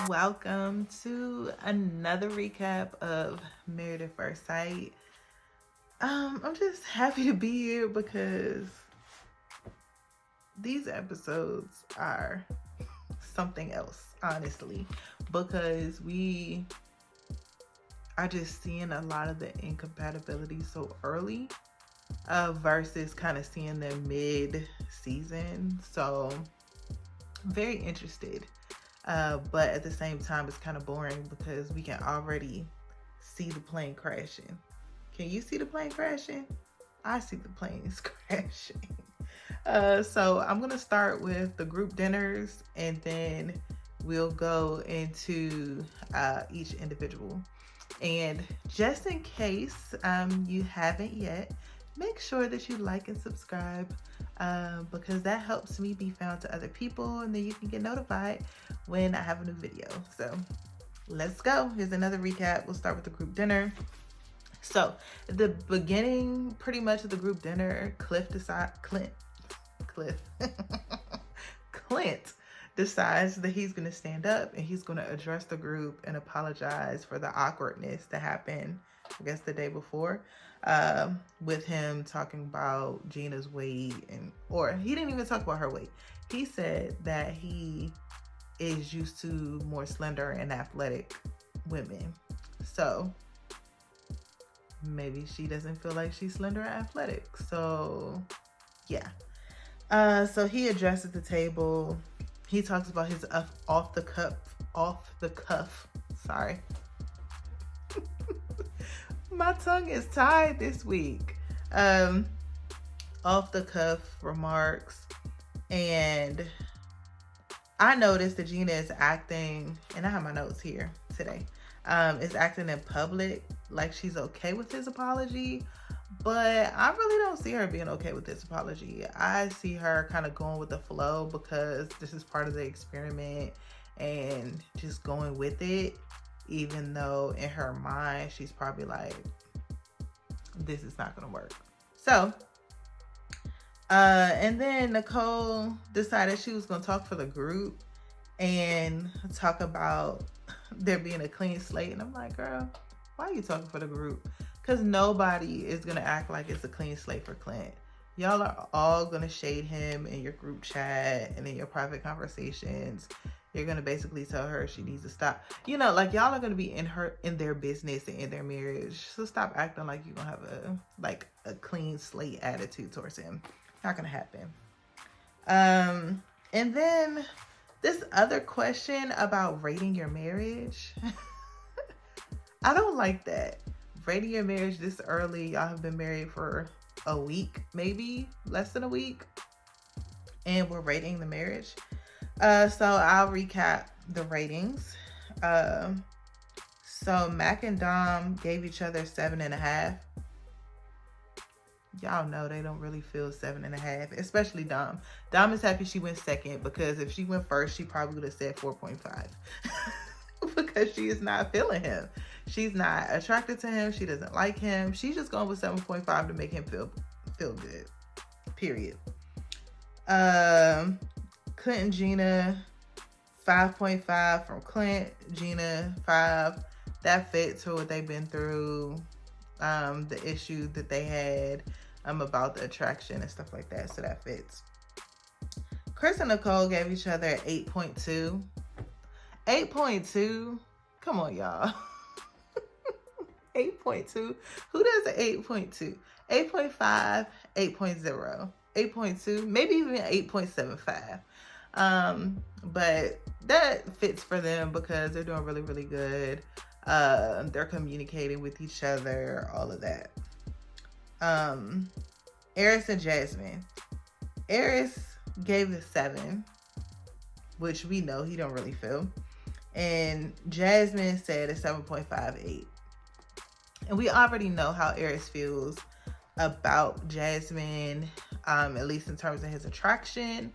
Welcome to another recap of Married at First Sight. I'm just happy to be here because these episodes are something else, honestly, because we are just seeing a lot of the incompatibility so early versus kind of seeing them mid-season. So I'm very interested. But at the same time, it's kind of boring because we can already see the plane crashing. Can you see the plane crashing? I see the planes crashing. So I'm going to start with the group dinners, and then we'll go into each individual. And just in case you haven't yet, make sure that you like and subscribe because that helps me be found to other people, and then you can get notified when I have a new video. So let's go. Here's another recap. We'll start with the group dinner. So at the beginning, pretty much of the group dinner, Clint decides that he's going to stand up and he's going to address the group and apologize for the awkwardness that happened, I guess, the day before, with him talking about Gina's weight, or he didn't even talk about her weight. He said that he is used to more slender and athletic women. So maybe she doesn't feel like she's slender and athletic. So yeah. So he addresses the table. He talks about his off the cuff. Sorry. My tongue is tied this week. Off the cuff remarks. And I noticed that Gina is acting, and I have my notes here today, is acting in public like she's okay with his apology. But I really don't see her being okay with this apology. I see her kind of going with the flow because this is part of the experiment and just going with it, even though in her mind, she's probably like, this is not going to work. So, and then Nicole decided she was going to talk for the group and talk about there being a clean slate. And I'm like, girl, why are you talking for the group? Because nobody is going to act like it's a clean slate for Clint. Y'all are all going to shade him in your group chat and in your private conversations. You're going to basically tell her she needs to stop. You know, like, y'all are going to be in their business and in their marriage. So stop acting like you're going to have a clean slate attitude towards him. Not going to happen. And then this other question about rating your marriage. I don't like that. Rating your marriage this early. Y'all have been married for a week, maybe less than a week, and we're rating the marriage. So I'll recap the ratings. So Mac and Dom gave each other 7.5. Y'all know they don't really feel 7.5, especially Dom. Dom is happy she went second because if she went first, she probably would have said 4.5 because she is not feeling him. She's not attracted to him. She doesn't like him. She's just going with 7.5 to make him feel good. Period. Clint and Gina, 5.5 from Clint. Gina, 5. That fits for what they've been through. The issue that they had about the attraction and stuff like that. So that fits. Chris and Nicole gave each other 8.2. 8.2? Come on, y'all. 8.2? Who does an 8.2? 8.5, 8.0, 8.2, maybe even 8.75. But that fits for them because they're doing really, really good. They're communicating with each other, all of that. Eris and Jasmine. Eris gave a 7, which we know he don't really feel. And Jasmine said a 7.58. And we already know how Eris feels about Jasmine, at least in terms of his attraction.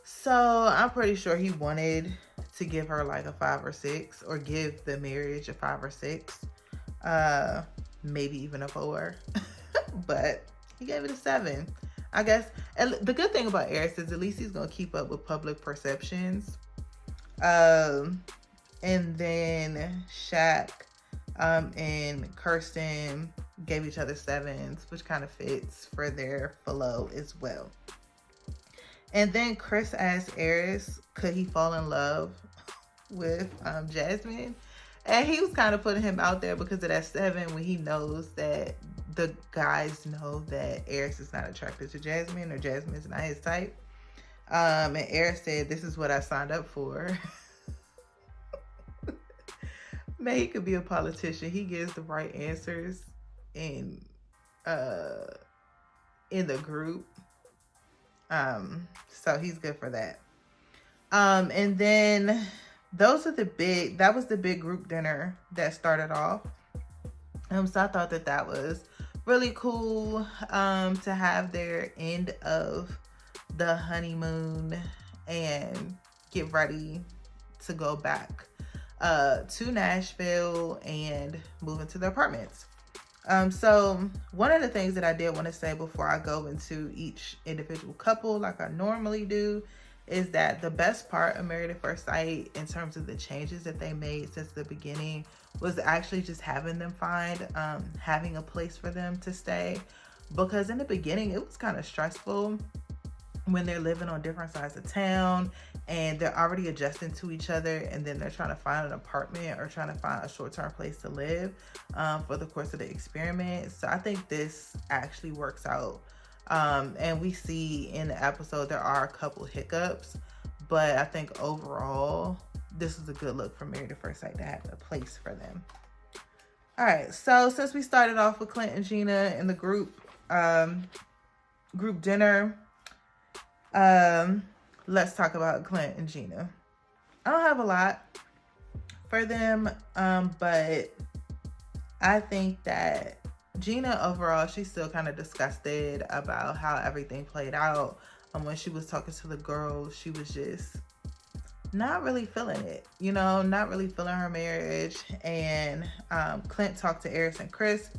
So I'm pretty sure he wanted to give her like a 5 or 6, or give the marriage a 5 or 6, maybe even a 4. But he gave it a 7. I guess. And the good thing about Aris is at least he's gonna keep up with public perceptions. And then Shaq and Kirsten gave each other 7s, which kind of fits for their flow as well. And then Chris asked Aris, could he fall in love with Jasmine? And he was kind of putting him out there because of that 7, when he knows that the guys know that Aris is not attracted to Jasmine, or Jasmine is not his type. And Aris said, this is what I signed up for. Man, he could be a politician. He gives the right answers in the group. So he's good for that. And then that was the big group dinner that started off. So I thought that was really cool to have their end of the honeymoon and get ready to go back to Nashville and move into their apartments. So one of the things that I did want to say before I go into each individual couple like I normally do is that the best part of Married at First Sight in terms of the changes that they made since the beginning was actually just having them find having a place for them to stay, because in the beginning it was kind of stressful when they're living on different sides of town and they're already adjusting to each other, and then they're trying to find an apartment or trying to find a short-term place to live for the course of the experiment. So I think this actually works out. And we see in the episode there are a couple hiccups, but I think overall this is a good look for Married at First Sight to have a place for them. All right, so since we started off with Clint and Gina in the group dinner, let's talk about Clint and Gina. I don't have a lot for them, but I think that Gina overall, she's still kind of disgusted about how everything played out. When she was talking to the girls, she was just not really feeling it, not really feeling her marriage. And Clint talked to Aris and Chris,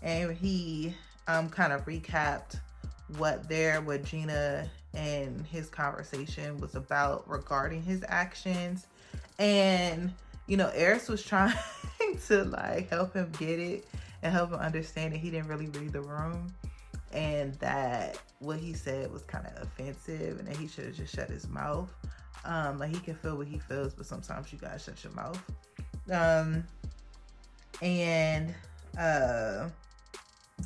and he kind of recapped what Gina and his conversation was about regarding his actions. And Aris was trying to like help him get it and help him understand that he didn't really read the room, and that what he said was kind of offensive, and that he should have just shut his mouth. Like, he can feel what he feels, but sometimes you gotta shut your mouth. And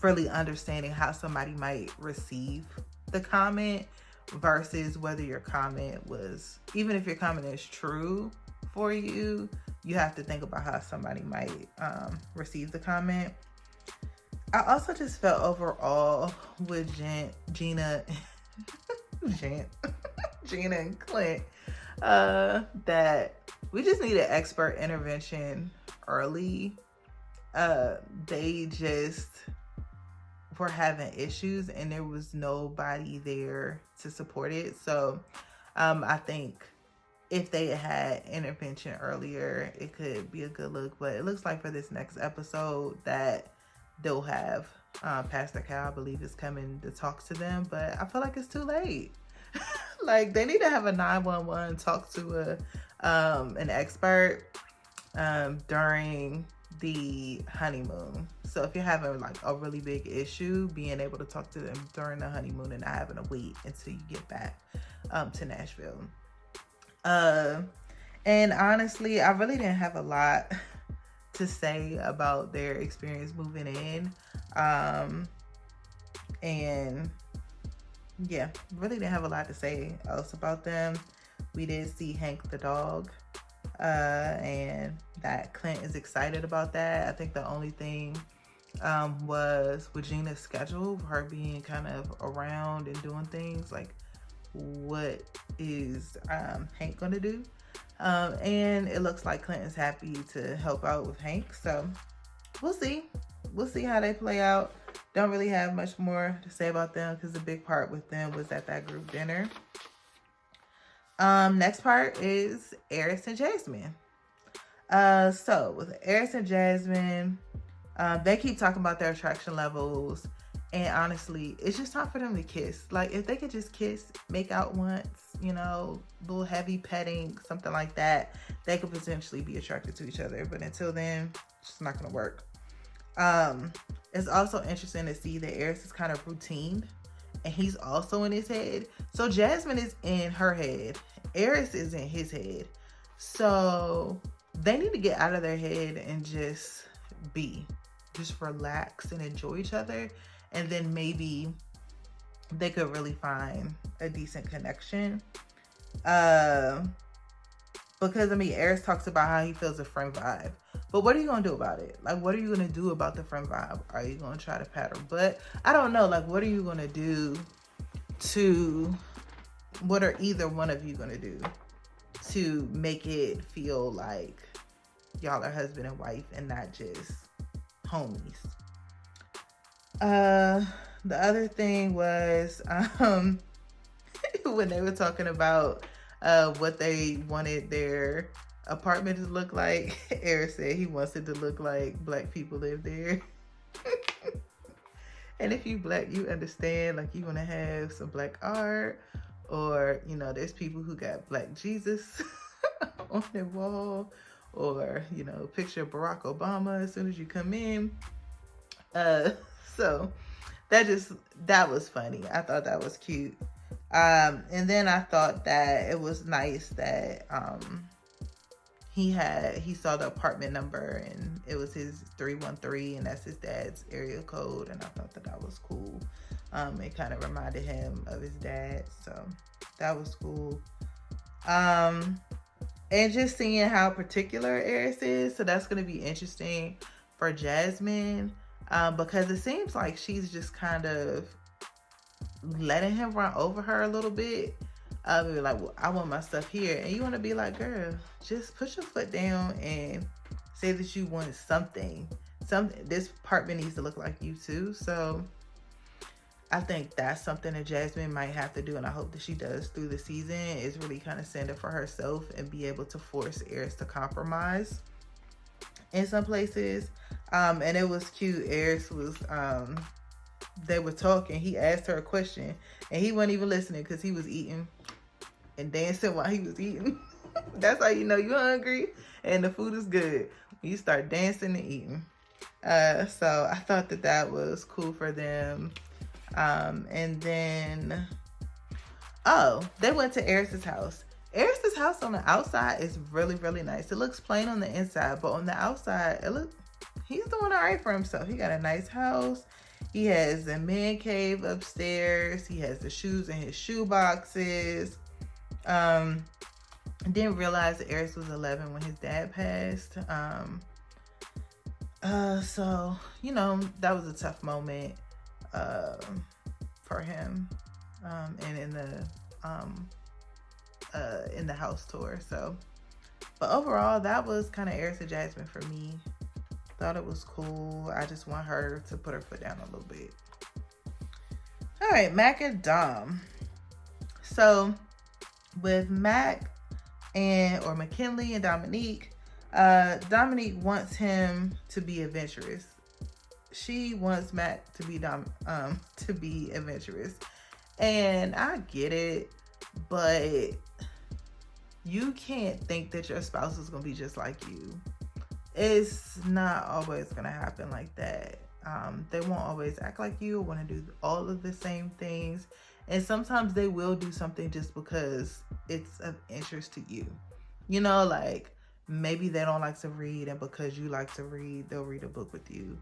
really understanding how somebody might receive the comment versus whether your comment was, even if your comment is true for you, you have to think about how somebody might receive the comment. I also just felt overall with Gina and Clint that we just needed expert intervention early. They just were having issues and there was nobody there to support it. So I think if they had intervention earlier, it could be a good look. But it looks like for this next episode that they'll have Pastor Cal, I believe, is coming to talk to them. But I feel like it's too late. Like, they need to have a 911 talk to an expert during the honeymoon. So if you're having like a really big issue, being able to talk to them during the honeymoon and not having to wait until you get back to Nashville. And honestly, I really didn't have a lot to say about their experience moving in. And yeah, really didn't have a lot to say else about them. We did see Hank the dog, and that Clint is excited about that. I think the only thing was with Gina's schedule, her being kind of around and doing things, like what is Hank gonna do? And it looks like Clint is happy to help out with Hank, so we'll see how they play out. Don't really have much more to say about them because the big part with them was at that group dinner. Next part is Aris and Jasmine. So with Aris and Jasmine, they keep talking about their attraction levels, And honestly, it's just time for them to kiss. Like, if they could just kiss, make out once, you know, little heavy petting, something like that, they could potentially be attracted to each other. But until then, it's just not gonna work. It's also interesting to see that Eris is kind of routine, and he's also in his head. So Jasmine is in her head, Eris is in his head. So they need to get out of their head and just relax and enjoy each other. And then maybe they could really find a decent connection. Because I mean, Eris talks about how he feels a friend vibe. But what are you going to do about it? Like, what are you going to do about the friend vibe? Are you going to try to pat her butt? I don't know. Like, what are you going to do what are either one of you going to do to make it feel like y'all are husband and wife and not just homies? The other thing was, when they were talking about what they wanted their apartment to look like, Eric said he wants it to look like black people live there. And if you black, you understand, like, you want to have some black art, or, you know, there's people who got black Jesus on their wall, or, you know, picture Barack Obama as soon as you come in. So that was funny. I thought that was cute. And then I thought that it was nice that he saw the apartment number and it was his 313, and that's his dad's area code, and I thought that was cool. It kind of reminded him of his dad, so that was cool. And just seeing how particular Eris is, so that's going to be interesting for Jasmine, because it seems like she's just kind of letting him run over her a little bit. Like, well, I want my stuff here, and you want to be like, girl, just put your foot down and say that you want something. This apartment needs to look like you too. So I think that's something that Jasmine might have to do, and I hope that she does through the season, is really kind of stand up for herself and be able to force Eris to compromise in some places. And it was cute. Eris was, they were talking. He asked her a question, and he wasn't even listening because he was eating and dancing while he was eating. That's how you know you're hungry and the food is good, when you start dancing and eating. So I thought that was cool for them. And then, they went to Eris's house. Eris's house on the outside is really, really nice. It looks plain on the inside, but on the outside, he's doing all right for himself. He got a nice house. He has a man cave upstairs. He has the shoes in his shoe boxes. Didn't realize that Eris was 11 when his dad passed. So, you know, that was a tough moment for him, and in the house tour. So, but overall, that was kind of Eris and Jasmine for me. Thought it was cool. I just want her to put her foot down a little bit. All right, Mac and Dom. So with Mac or McKinley and Dominique, Dominique wants him to be adventurous. She wants Mac to be adventurous, and I get it, but you can't think that your spouse is gonna be just like you. It's not always gonna happen like that. They won't always act like you or want to do all of the same things, and sometimes they will do something just because it's of interest to you. You know, like maybe they don't like to read, and because you like to read, they'll read a book with you.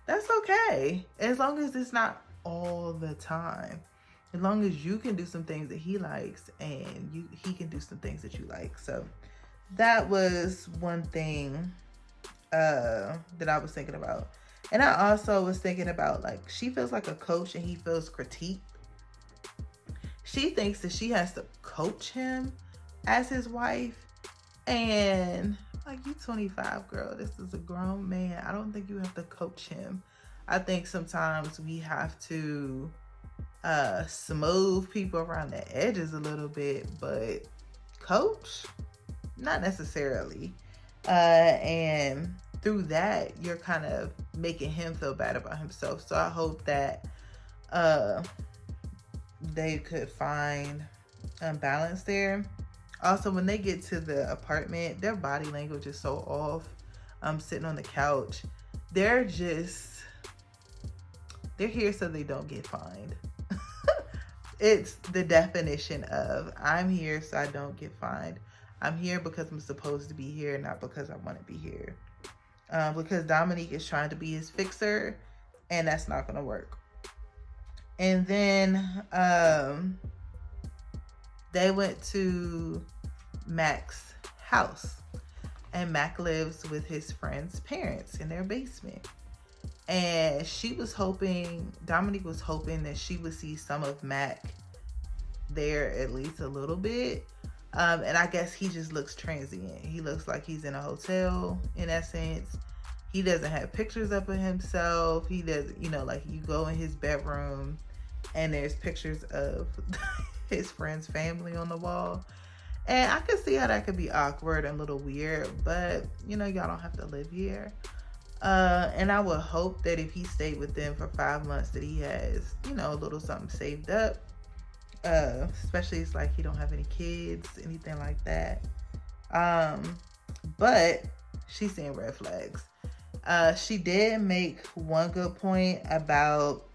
That's okay, as long as it's not all the time. As long as you can do some things that he likes, and he can do some things that you like. So that was one thing that I was thinking about. And I also was thinking about, like, she feels like a coach and he feels critiqued. She thinks that she has to coach him as his wife. And, like, you 25, girl. This is a grown man. I don't think you have to coach him. I think sometimes we have to smooth people around the edges a little bit, but coach? Not necessarily. And through that, you're kind of making him feel bad about himself. So I hope that they could find balance there. Also, when they get to the apartment, their body language is so off. Sitting on the couch, they're here so they don't get fined. It's the definition of, I'm here so I don't get fined. I'm here because I'm supposed to be here, not because I want to be here. Because Dominique is trying to be his fixer, and that's not going to work. And then they went to Mac's house, and Mac lives with his friend's parents in their basement. And Dominique was hoping that she would see some of Mac there at least a little bit. And I guess he just looks transient. He looks like he's in a hotel, in essence. He doesn't have pictures up of himself. He does, like you go in his bedroom and there's pictures of his friend's family on the wall. And I could see how that could be awkward and a little weird, but y'all don't have to live here. And I would hope that if he stayed with them for 5 months that he has, a little something saved up. Especially it's like he don't have any kids, anything like that. But she's seeing red flags. She did make one good point about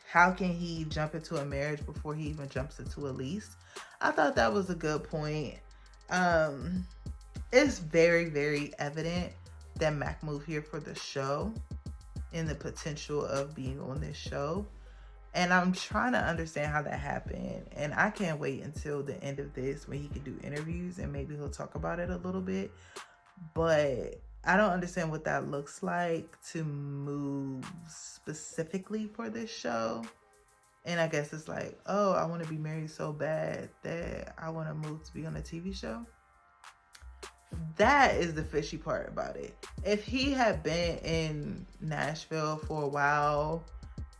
how can he jump into a marriage before he even jumps into a lease. I thought that was a good point. It's very, very evident that Mac moved here for the show and the potential of being on this show. And I'm trying to understand how that happened. And I can't wait until the end of this when he can do interviews and maybe he'll talk about it a little bit. But I don't understand what that looks like to move specifically for this show. And I guess it's like, oh, I want to be married so bad that I want to move to be on a TV show. That is the fishy part about it. If he had been in Nashville for a while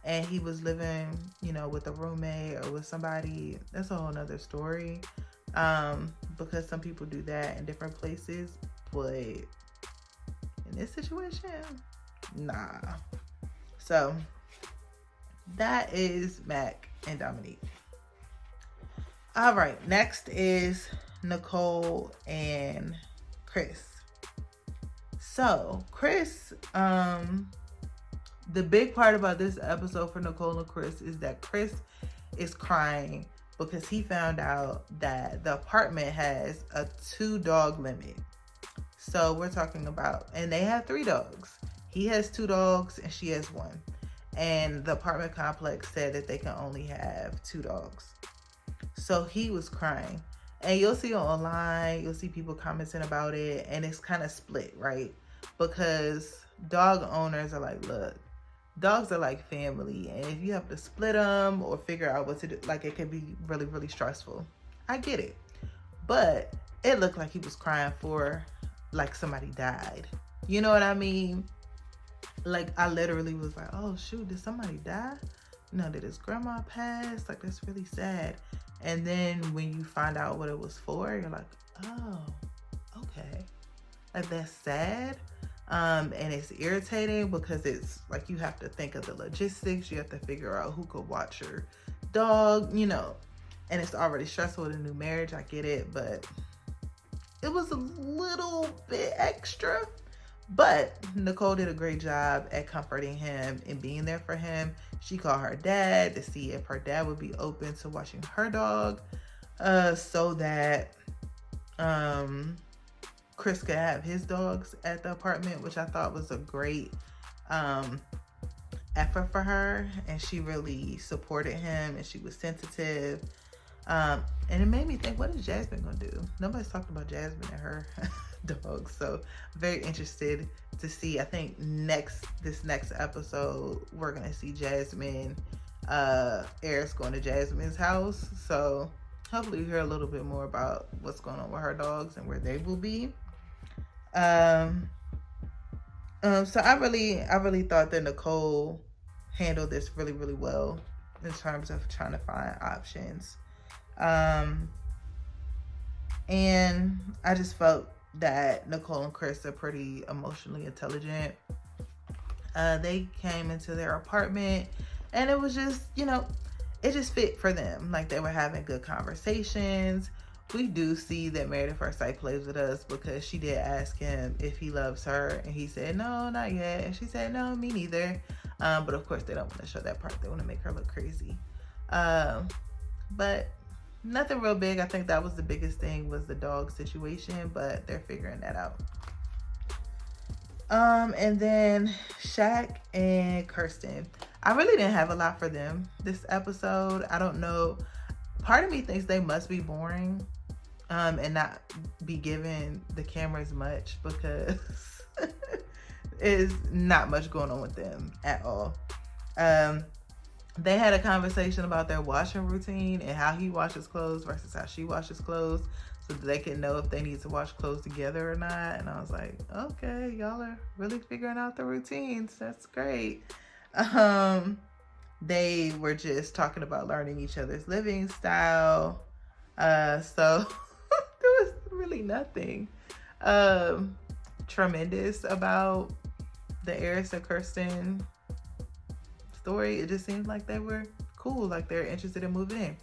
and he was living, with a roommate or with somebody, that's a whole nother story. Because some people do that in different places. But in this situation, nah. So that is Mac and Dominique. All right, next is Nicole and Chris. So Chris, the big part about this episode for Nicole and Chris is that Chris is crying because he found out that the apartment has a 2-dog limit. So we're talking about, and they have 3 dogs. He has 2 dogs and she has 1. And the apartment complex said that they can only have 2 dogs. So he was crying. And you'll see online, you'll see people commenting about it, and it's kind of split, right? Because dog owners are like, look, dogs are like family, and if you have to split them or figure out what to do, like, it can be really, really stressful. I get it. But it looked like he was crying for, like, somebody died. You know what I mean? Like, I literally was like, oh, shoot, did somebody die? Did his grandma pass? Like, that's really sad. And then when you find out what it was for, you're like, oh, okay. Like, that's sad. And it's irritating because it's like you have to think of the logistics. You have to figure out who could watch your dog, and it's already stressful with a new marriage. I get it, but it was a little bit extra. But Nicole did a great job at comforting him and being there for him. She called her dad to see if her dad would be open to watching her dog, so that Chris could have his dogs at the apartment, which I thought was a great effort for her. And she really supported him and she was sensitive. And it made me think, what is Jasmine gonna do? Nobody's talked about Jasmine and her dogs, so very interested to see. I think this next episode we're gonna see Jasmine, Eric's going to Jasmine's house, so hopefully we hear a little bit more about what's going on with her dogs and where they will be. So I really thought that Nicole handled this really, really well in terms of trying to find options. And I just felt that Nicole and Chris are pretty emotionally intelligent. They came into their apartment And it was just, it just fit for them. Like, they were having good conversations. We do see that Married at First Sight plays with us because she did ask him if he loves her, and he said, no, not yet. And she said, no, me neither. But of course, they don't want to show that part. They want to make her look crazy. But nothing real big. I think that was the biggest thing, was the dog situation, but they're figuring that out. And then Shaq and Kirsten. I really didn't have a lot for them this episode. I don't know. Part of me thinks they must be boring, and not be given the cameras much, because there's not much going on with them at all. They had a conversation about their washing routine and how he washes clothes versus how she washes clothes, so that they can know if they need to wash clothes together or not. And I was like, okay, y'all are really figuring out the routines. That's great. They were just talking about learning each other's living style. So there was really nothing tremendous about the Eris and Kirsten story. It just seemed like they were cool, like they're interested in moving in.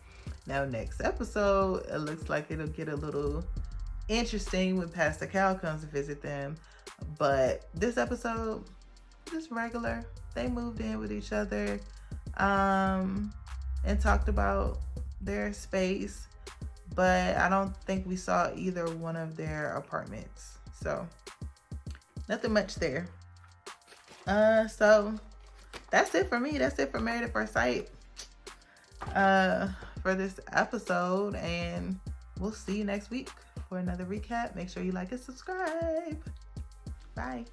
Now, next episode, it looks like it'll get a little interesting when Pastor Cal comes to visit them. But this episode, just regular. They moved in with each other, and talked about their space, but I don't think we saw either one of their apartments. So nothing much there. So that's it for me. That's it for Married at First Sight for this episode, and we'll see you next week for another recap. Make sure you like and subscribe. Bye.